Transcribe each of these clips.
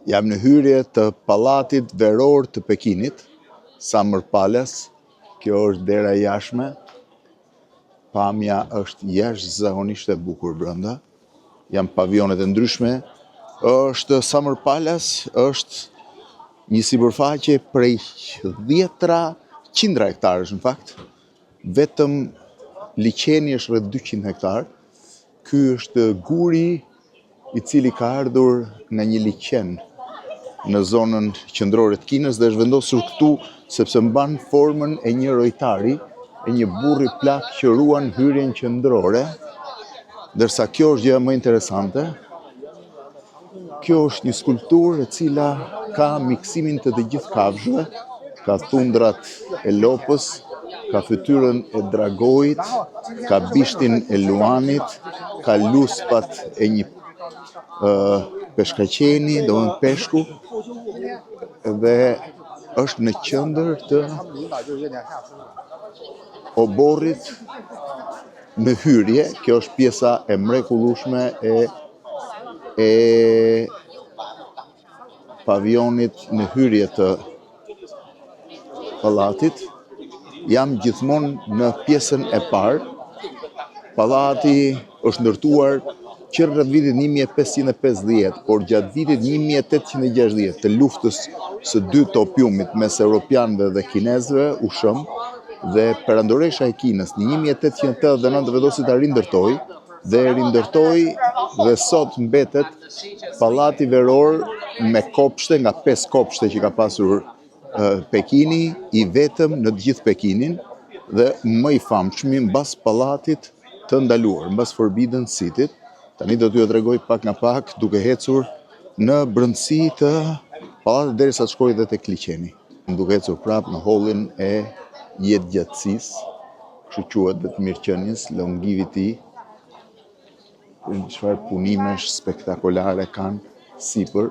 Jam në hyrje të Pallatit Veror të Pekinit, Summer Palace. Kjo është dera jashtme. Pamja është jashtëzakonisht e bukur brenda. Jam pavionet e ndryshme. Është Summer Palace, është një sipërfaqe prej 100 hektarësh në fakt. Vetëm liçeni është rreth 200 hektar. Ky është guri i cili ka ardhur nga një liçen në zonën qendrore të Kinës dhe është vendosur këtu sepse mban formën e një rojtari, e një burri plak që ruan hyrjen qendrore, ndërsa kjo është gjëja më interesante. Kjo është një skulpturë e cila ka miksimin të gjithë kafshëve, ka thundrat e lopës, ka fytyrën e dragojit, ka bishtin e luanit, ka luspat e një peshkaqeni, domethënë peshku, dhe është në qendër të oborrit në hyrje. Kjo është pjesa e mrekullueshme e pavionit në hyrje të pallatit. Jam gjithmonë në pjesën e parë. Pallati është ndërtuar që rreth vitit 1550, por gjatë vitit 1860 të luftës së dytë të opiumit mes europianëve dhe kinezëve u shëm dhe perandoresha e Kinës në 1889 vendosi ta rindërtoi dhe sot mbetet Pallati Veror me kopshte, nga 5 kopshte që ka pasur Pekini, i vetëm në të gjithë Pekinin dhe më i famshmi mbas pallatit të ndaluar, mbas Forbidden City-t. Tani do t'ju tregoj pak nga pak duke ecur në brendësi të pallatit derisa të shkoj edhe tek liçeni. Duke ecur prapë në hallin e jetëgjatësisë, kështu quhet vetë mirëqenies, longevity. Çfarë punimesh spektakolare kanë sipër.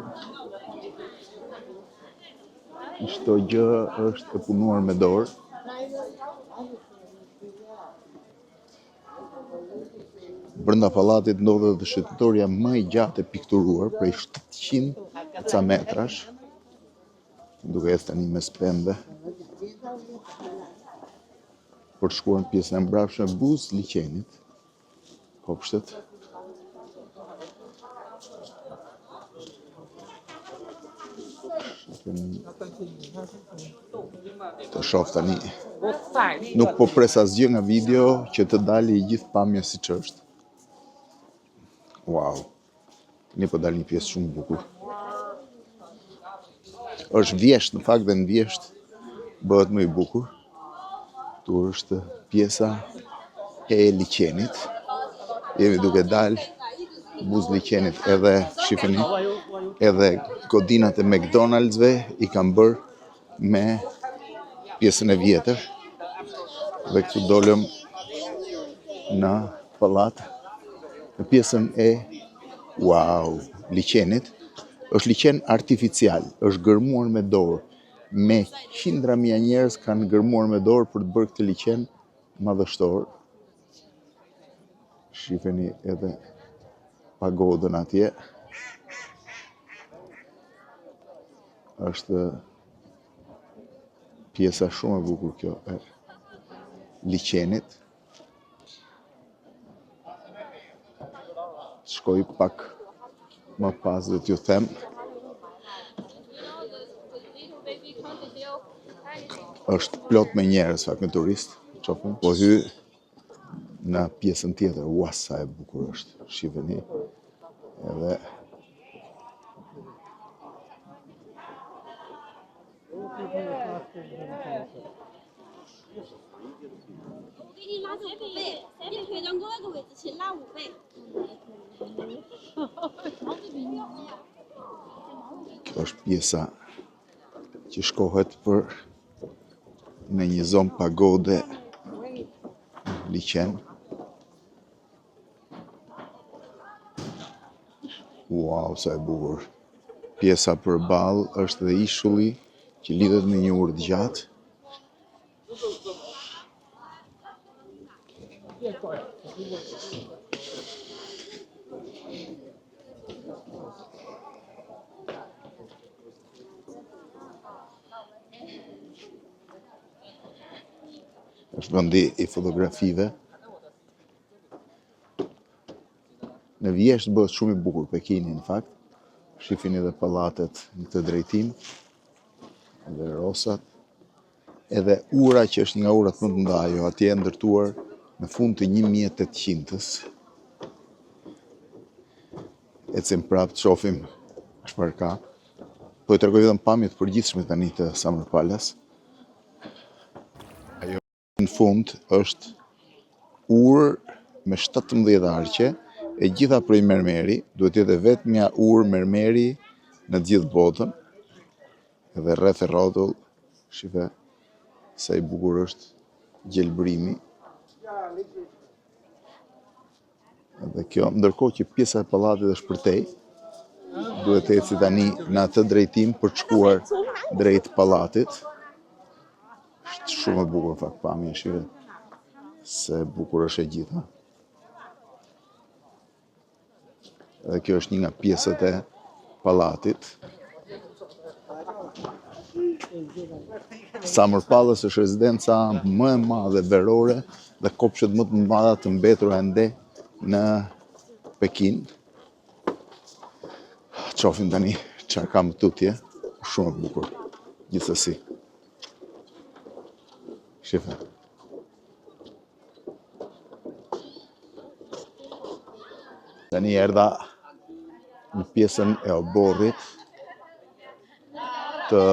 Çdo gjë është e punuar me dorë. Brenda pallatit ndodhet dhe shëtitoria më e gjatë e pikturuar, prej 700 ca metrash, duke ecë tani mes pemëve. Për të shkuar në pjesën e mbrapshtme buzë liçenit, kopshtet. Të shoh tani. Nuk po pres asgjë nga video që të dali i gjithë pamja siç është. Wow. Ne po dal një pjesë shumë bukur. Është vjesht, në fakt dhe në vjesht bëhet më i bukur. Tu është pjesa e liçenit. Jemi duke dal buzë liçenit, edhe shifeni, edhe godinat e McDonald'sve i kanë bërë me pjesën e vjetër. Dhe këtu dolëm në pallat. Në pjesën e liçenit, është liçen artificial, është gërmuar me dorë. Me qindra mijë njerëz kanë gërmuar me dorë për të bërë këtë liçen madhështor. Shifeni edhe pagodën atje. Është pjesa shumë e bukur kjo e liçenit. Shkoj pak më pas dhe t'ju them. Është plot me njerëz, fakt me turistë, çofën. Po hy në pjesën tjetër, sa e bukur është. Shifeni. Edhe kjo është pjesa që shkohet për në një zonë pagode liçen. Wow, sa e bukur. Pjesa përballë është dhe ishulli që lidhet me një urdhë gjatë. është vendi i fotografive. Në vjesht bëhet shumë i bukur Pekini, në fakt. Shifini edhe pallatet në këtë drejtim, edhe rosat, edhe ura që është nga urat më të mëdha, ajo atje e ndërtuar në fund të 1800-s. Ecim prapë të shohim çfarë ka. Po i tregoj vetëm pamjet përgjithshme tani të Summer Palace. Ajo në fund është urë me 17 arqe, e gjitha prej mermeri, duhet jetë vetmja urë mermeri në gjithë botën, edhe rreth e rrotull, shife sa i bukur është gjelbrimi. Edhe kjo, ndërkohë që pjesa e pallatit është përtej, duhet të eci tani në atë drejtim për të shkuar drejt pallatit. Është shumë e bukur fakt pamja, shife se bukur është e gjitha. Dhe kjo është një nga pjesët e pallatit. Summer Palace është rezidenca më e madhe verore dhe kopshet më të mëdha të mbetura ende në Pekin. Qofim tani çfarë kam tutje, shumë e bukur, gjithsesi. Shife. Tani erdha në pjesën e oborrit të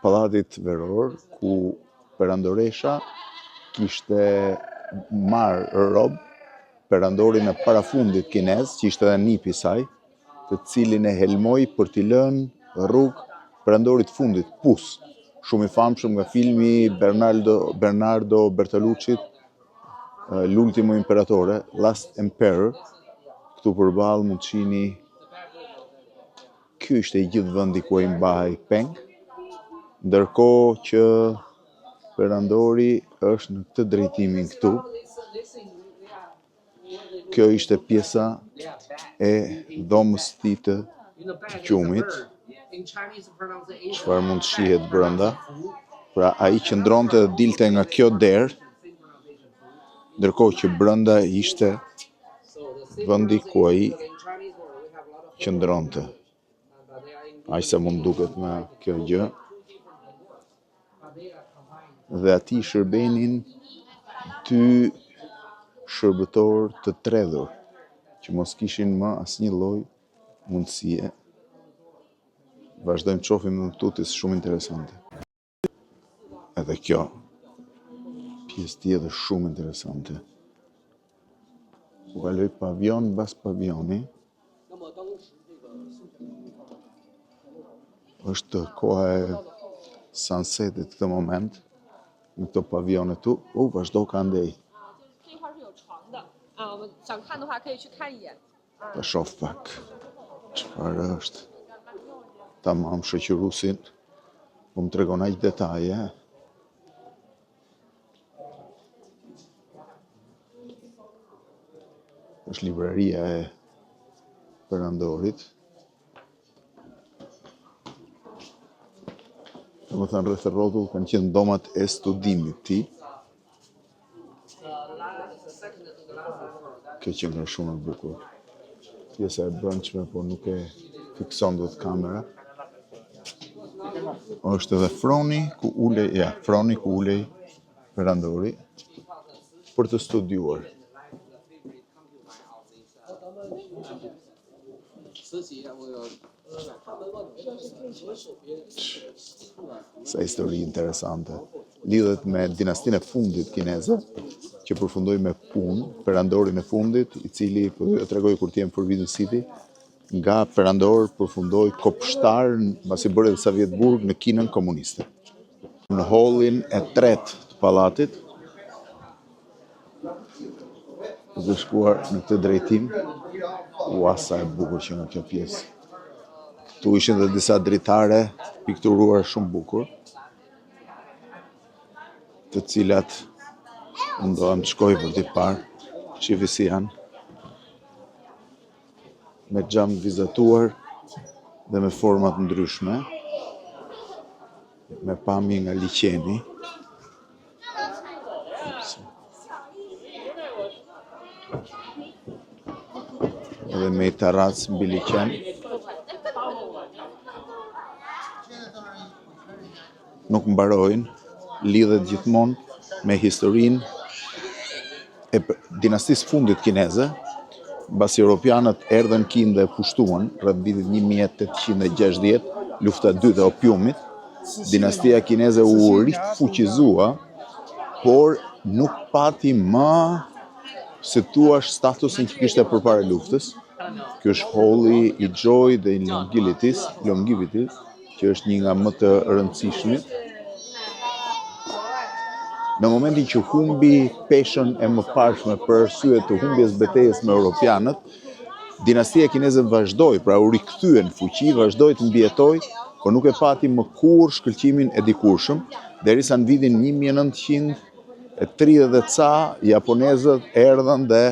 pallatit veror, ku perandoresha kishte marrë rob perandorin e parafundit kinez, që ishte edhe nipi i saj, të cilin e helmoi për t'i lënë rrugë perandorit fundit, Pus, shumë i famshëm nga filmi Bernardo Bertolucci, L'ultimo imperatore, Last Emperor. Këtu përballë mund të shihni, ky ishte i gjithë vendi ku ai mbahej peng, ndërkohë që perandori është në këtë drejtimin këtu. Kjo ishte pjesa e dhomës së tij të qumit, çfarë mund të shihet brenda. Pra ai qëndronte dhe dilte nga kjo derë, ndërkohë që brenda ishte vendi ku ai qëndronte. Aq sa mund duket nga kjo gjë. Dhe atij shërbenin 2 shërbëtor të tredhur, që mos kishin më asnjë lloj mundësie. Vazhdojmë të shohim në tutis shumë interesante. Edhe kjo, pjesë tjetër shumë interesante. U kaloj pavion mbas pavioni. Është koha e sunsetit këtë moment, në këto pavione tu. Vazhdo ka ndej. Ta shoh pak çfarë është. Tamam, shoqërusin, po më tregon aq detaje. Është libreria e perandorit. Domethënë rreth e rrotull kanë qenë dhomat e studimit të tij. Kjo që nga shumë e bukur. Pjesa e brendshme, po nuk e fikson dot kamera. Është edhe froni ku ulej perandori për të studiuar. Sa histori interesante. Lidhet me dinastinë e fundit kineze, që përfundoi me punë, perandorin e fundit, i cili, po ju tregoj kur t'jem Forbidden City, nga perandor përfundoi kopshtar mbasi bëri Sa Vjetburg në Kinën komuniste. Në hallin e tretë të pallatit, duke shkuar në këtë drejtim, sa e bukur që nga kjo pjesë. Këtu ishin dhe disa dritare pikturuar shumë bukur, të cilat mundohem të shkoj për t'i parë, shifi si janë, me xham vizatuar dhe me format ndryshme, me pamje nga liqeni. dhe me i terrac mbi liqen. Nuk mbarojnë, lidhet gjithmonë me historinë e dinastisë fundit kineze, mbasi europianët erdhën Kinë dhe pushtuan rreth vitit 1860, lufta e dytë e opiumit. Dinastia kineze u rifuqizua, por nuk pati më se thua statusin që kishte përpara luftës. Ky është holli i Joy dhe i Longevity, që është një nga më të rëndësishmit. Në momentin që humbi peshën e mëparshme për arsye të humbjes betejës me europianët, dinastia kineze vazhdoi, pra u rikthye në fuqi, vazhdoi të mbijetoi, por nuk e pati më kurrë shkëlqimin e dikurshëm, derisa në vitin 1930 dhe ca japonezët erdhën dhe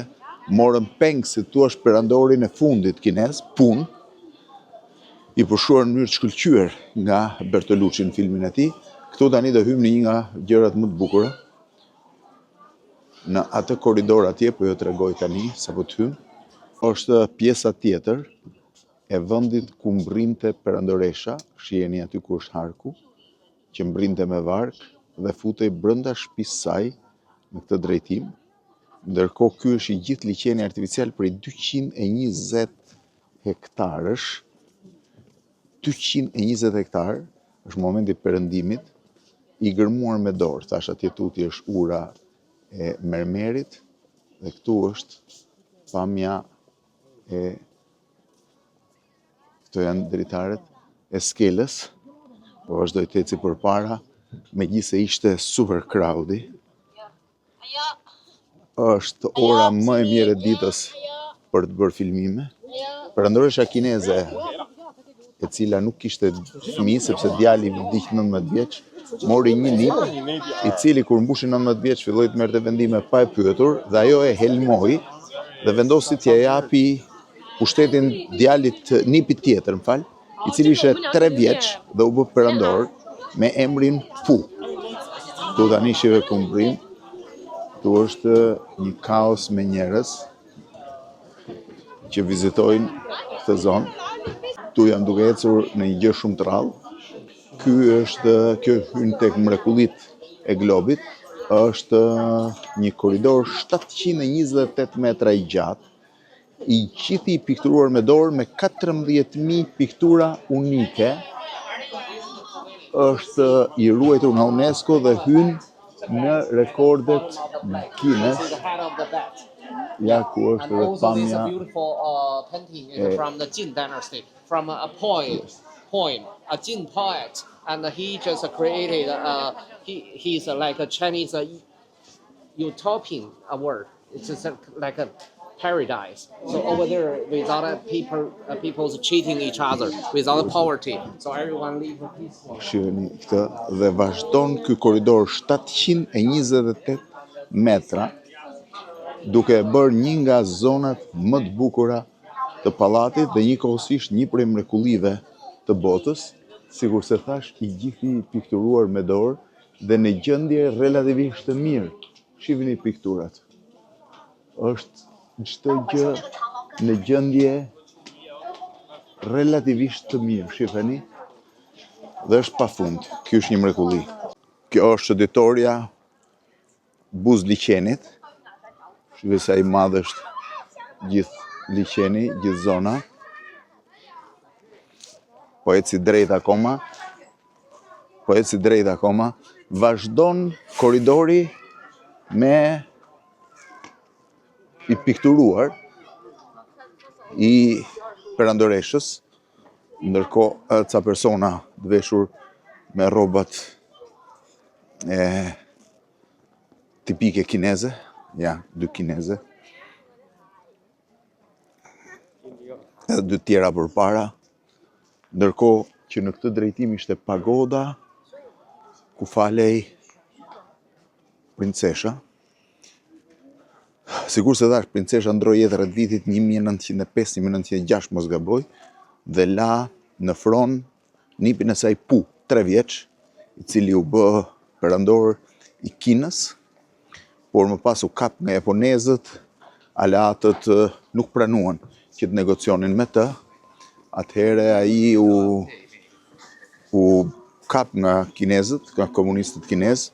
morën peng, si thua, perandorin e fundit kinez, Pun, i pushuar në mënyrë të shkëlqyer nga Bertolucci në filmin e tij. Këtu tani do hymë në një nga gjërat më të bukura. Në atë korridor atje, po jo tregoj tani, sapo të hymë, është pjesa tjetër e vendit ku mbrinte perandoresha, shiheni aty ku është harku, që mbrinte me vark dhe futej brenda shtëpisë saj në këtë drejtim. Ndërkohë ky është i gjithë liqeni artificial prej 220 hektarësh. 220 hektarë është momenti i perëndimit, i gërmuar me dorë. Thash atje tuti është ura e mermerit dhe këtu është pamja e, këto janë dritaret e skelës, po vazhdoi të eci përpara, megjithëse ishte super crowdi. Është ora më e mirë e ditës për të bërë filmime. Perandoresha kineze, e cila nuk kishte fëmijë sepse djali vdiq 19 vjeç, mori një nip, i cili kur mbushi 19 vjeç filloi të merrte vendime pa e pyetur dhe ajo e helmoi dhe vendosi t'ia japi pushtetin djalit nipit tjetër, i cili ishte 3 vjeç dhe u bë perandor me emrin Pu. Tu tani shive ku mbrim, tu është një kaos me njerëz që vizitojnë këtë zonë. Tu janë duke ecur në një gjë shumë të rrallë. Kjo hyn tek mrekullitë e globit, është një korridor 728 metra i gjatë, i gjithë i pikturuar me dorë me 14.000 piktura unike. Është i ruajtur nga UNESCO dhe hyn në rekordet Guinness. Ja ku është edhe pamja. This is a beautiful painting from the Jin dynasty, from a poem, a Jin poet, and he just created. He's like a Chinese utopian world. It's just like a paradise. So over there, without people's cheating each other, without poverty, so everyone live peacefully. Shiheni këtë dhe vazhdon ky korridor 728 metra, duke bërë një nga zonat më të bukura të pallatit dhe njëkohësisht një prej mrekullive të botës, sikur se thash, i gjithë i pikturuar me dorë dhe në gjendje relativisht të mirë. Shihni pikturat. Është çdo gjë në gjendje relativisht të mirë, shiheni. Dhe është pafund. Ky është një mrekulli. Kjo është çditoria buz liqenit. Shihni sa i madh është gjithë liqeni, gjithë zona. Po eci drejt akoma, vazhdon korridori me i pikturuar i perandoreshës, ndërkohë ca persona të veshur me rrobat tipike kineze, dy kineze, edhe dy tjera përpara, ndërkohë që në këtë drejtim ishte pagoda ku falej princesha. Sigur se thash, princesha ndroi jetë rreth vitit 1905-1906, mos gaboj, dhe la në fron nipin e saj Pu, 3 vjeç, i cili u bë perandor i Kinës, por më pas u kap nga japonezët, aleatët nuk pranuan që të negocionin me të, atëhere ai u kap nga kinezët, nga komunistët kinezë,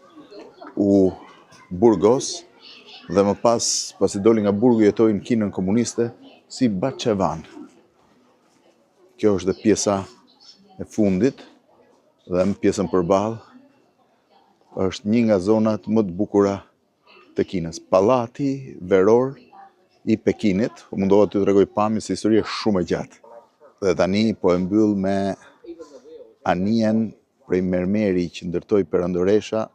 u burgos dhe më pas i doli nga burgu jetoi në Kinën komuniste si Bachevan. Kjo është dhe pjesa e fundit dhe në pjesën përballë është një nga zonat më të bukura të Kinës. Pallati veror i Pekinit, mundova t'ju tregoj pamje se historia është shumë e gjatë. Dhe tani po e mbyll me anijen prej mermeri që ndërtoi Perandoresha,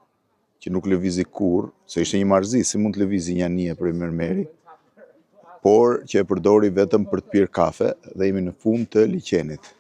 që nuk lëvizi kurrë, se ishte një marrëzi, si mund të lëvizi një anije prej mermeri, por që e përdori vetëm për të pirë kafe dhe jemi në fund të liqenit.